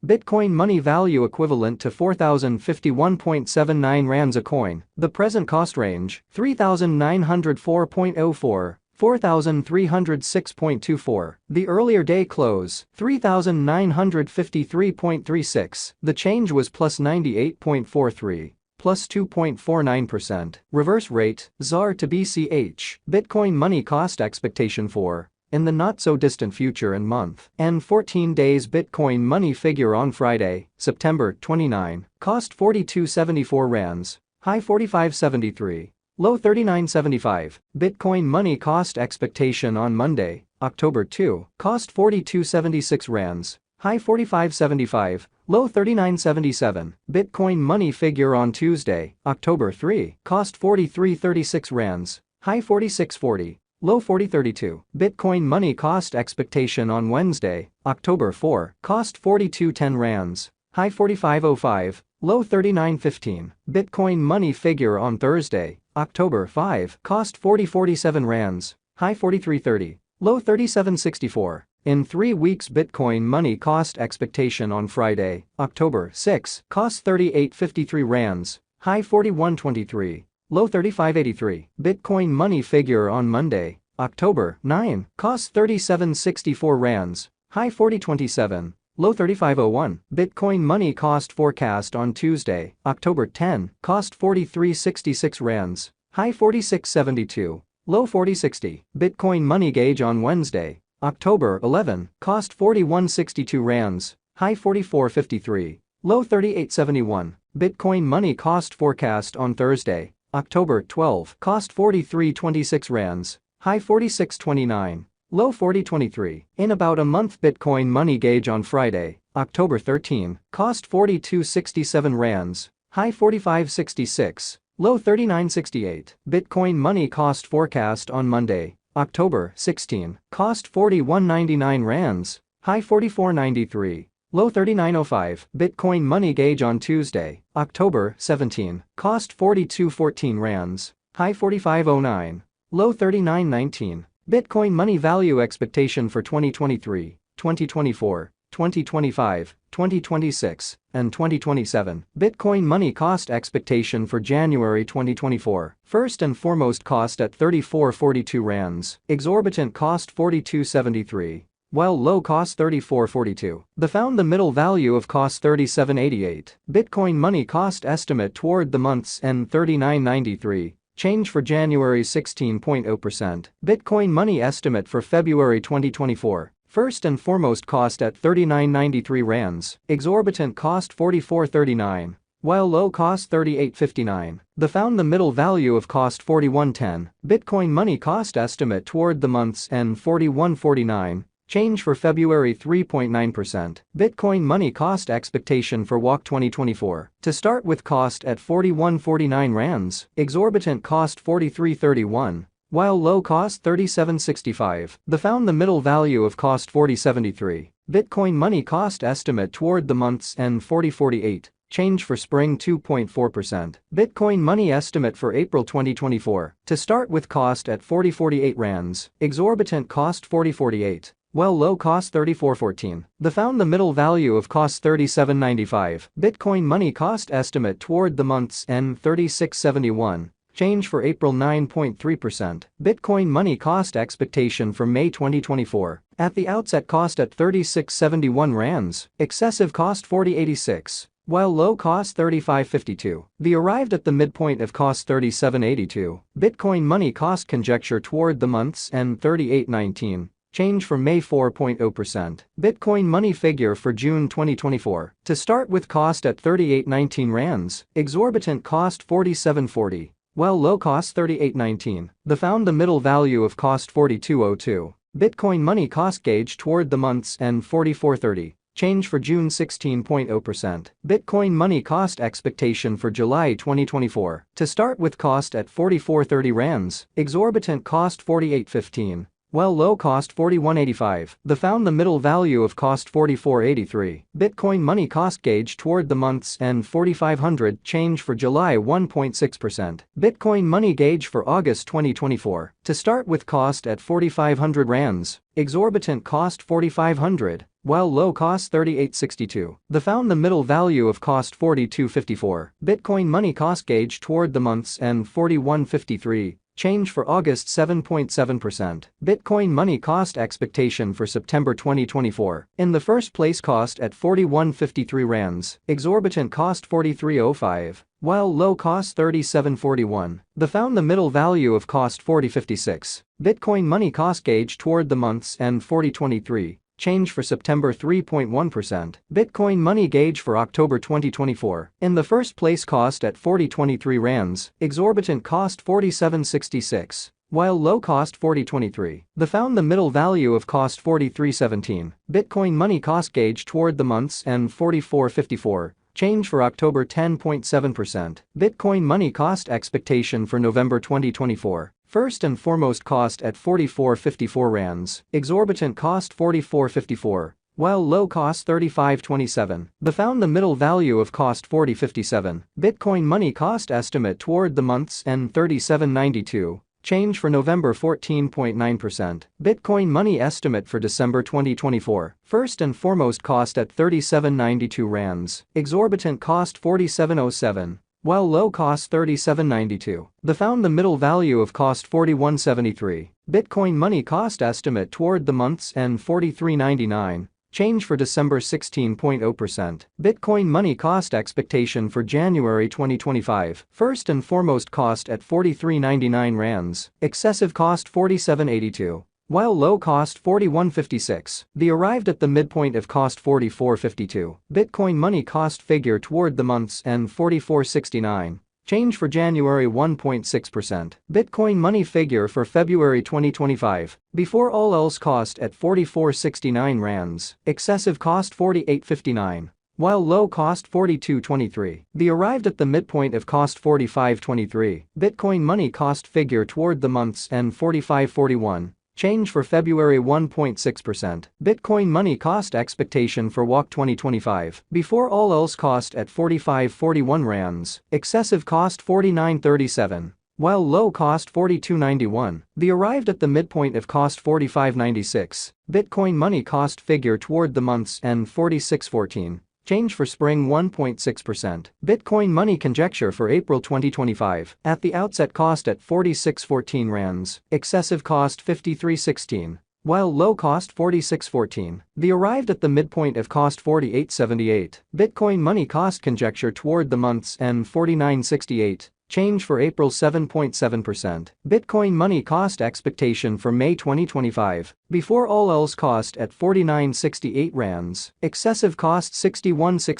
Bitcoin money value equivalent to 4,051.79 rands a coin. The present cost range, 3,904.04. 4,306.24. The earlier day close, 3,953.36. The change was plus 98.43. Plus 2.49%. Reverse rate, ZAR to BCH. Bitcoin money cost expectation for, in the not-so-distant future and month, and 14 days Bitcoin money figure on Friday, September 29, cost 42.74 rands, high 45.73. Low 39.75. Bitcoin money cost expectation on Monday, October 2, cost 42.76 rands, high 45.75, low 39.77. Bitcoin money figure on Tuesday, October 3, cost 43.36 rands, high 46.40, low 40.32. Bitcoin money cost expectation on Wednesday, October 4, cost 42.10 rands, high 45.05, low 39.15. Bitcoin money figure on Thursday, October 5, cost 40.47 rands, high 43.30, low 37.64. In 3 weeks Bitcoin money cost expectation on Friday, October 6, cost 38.53 rands, high 41.23, low 35.83. Bitcoin money figure on Monday, October 9, cost 37.64 rands, high 40.27. Low 35.01. Bitcoin money cost forecast on Tuesday, October 10, cost 43.66 rands, high 46.72, low 40.60. Bitcoin money gauge on Wednesday, October 11, cost 41.62 rands, high 44.53, low 38.71. Bitcoin money cost forecast on Thursday, October 12, cost 43.26 rands, high 46.29. Low 40.23. In about a month Bitcoin money gauge on Friday, October 13, cost 42.67 rands, high 45.66, low 39.68. Bitcoin money cost forecast on Monday, October 16, cost 41.99 rands, high 44.93, low 39.05. Bitcoin money gauge on Tuesday, October 17, cost 42.14 rands, high 45.09, low 39.19. Bitcoin money value expectation for 2023, 2024, 2025, 2026, and 2027. Bitcoin money cost expectation for January 2024. First and foremost cost at 34.42 rands, exorbitant cost 42.73, while low cost 34.42. The middle value of cost 37.88. Bitcoin money cost estimate toward the month's end 39.93. Change for January 16.0%. Bitcoin money estimate for February 2024. First and foremost cost at 39.93 rands, exorbitant cost 44.39, while low cost 38.59. The middle value of cost 41.10. Bitcoin money cost estimate toward the month's end 41.49. Change for February 3.9%. Bitcoin money cost expectation for WOC 2024. To start with cost at 41.49 rands, exorbitant cost 43.31, while low cost 37.65. The middle value of cost 40.73. Bitcoin money cost estimate toward the month's end 40.48. Change for spring 2.4%. Bitcoin money estimate for April 2024. To start with cost at 40.48 rands, exorbitant cost 40.48. While low cost 34.14. The middle value of cost 37.95. Bitcoin money cost estimate toward the month's end 36.71. Change for April 9.3%. Bitcoin money cost expectation for May 2024. At the outset cost at 36.71 rands, excessive cost 40.86. While low cost 35.52. The arrived at the midpoint of cost 37.82. Bitcoin money cost conjecture toward the month's end 38.19. Change for May 4.0%. Bitcoin money figure for June 2024. To start with cost at 38.19 rands, exorbitant cost 47.40, while low cost 38.19. The middle value of cost 42.02. Bitcoin money cost gauge toward the month's end 44.30. Change for June 16.0%. Bitcoin money cost expectation for July 2024. To start with cost at 44.30 rands, exorbitant cost 48.15. While low cost 41.85. The middle value of cost 44.83. Bitcoin money cost gauge toward the month's end 4,500. Change for July 1.6%. Bitcoin money gauge for August 2024. To start with cost at 4,500 rands, exorbitant cost 4,500. while low cost 38.62. The found the middle value of cost 42.54. Bitcoin money cost gauge toward the month's end 41.53. Change for August 7.7%. Bitcoin money cost expectation for September 2024. In the first place cost at 41.53 rands, exorbitant cost 43.05, while low cost 37.41. The found the middle value of cost 40.56. Bitcoin money cost gauge toward the month's end 40.23. Change for September 3.1%. Bitcoin money gauge for October 2024. In the first place cost at 40.23 rands, exorbitant cost 47.66, while low cost 40.23. The found the middle value of cost 43.17. Bitcoin money cost gauge toward the month's end 44.54. Change for October 10.7%. Bitcoin money cost expectation for November 2024. First and foremost cost at 44.54 rands, exorbitant cost 44.54, while low cost 35.27. The found the middle value of cost 40.57. Bitcoin money cost estimate toward the month's end 37.92. Change for November 14.9%. Bitcoin money estimate for December 2024. First and foremost cost at 37.92 rands, exorbitant cost 47.07. While low cost 37.92. The found the middle value of cost 41.73. Bitcoin money cost estimate toward the month's end 43.99. Change for December 16.0%. Bitcoin money cost expectation for January 2025. First and foremost cost at 43.99 rands. Excessive cost 47.82. While low cost 41.56. The arrived at the midpoint of cost 44.52. Bitcoin money cost figure toward the month's end 44.69. Change for January 1.6%. Bitcoin money figure for February 2025. Before all else cost at 44.69 rands. Excessive cost 48.59. While low cost 42.23. The arrived at the midpoint of cost 45.23. Bitcoin money cost figure toward the month's end 45.41. Change for February 1.6%. Bitcoin money cost expectation for WOC 2025. Before all else cost at 45.41 rands. Excessive cost 49.37. While low cost 42.91. The arrived at the midpoint of cost 45.96. Bitcoin money cost figure toward the month's end 46.14. Change for spring 1.6%. Bitcoin money conjecture for April 2025. At the outset cost at 46.14 rands. Excessive cost 53.16. While low cost 46.14. The arrived at the midpoint of cost 48.78. Bitcoin money cost conjecture toward the month's end 49.68. Change for April 7.7%. Bitcoin money cost expectation for May 2025. Before all else cost at 49.68 rands. Excessive cost 61.60.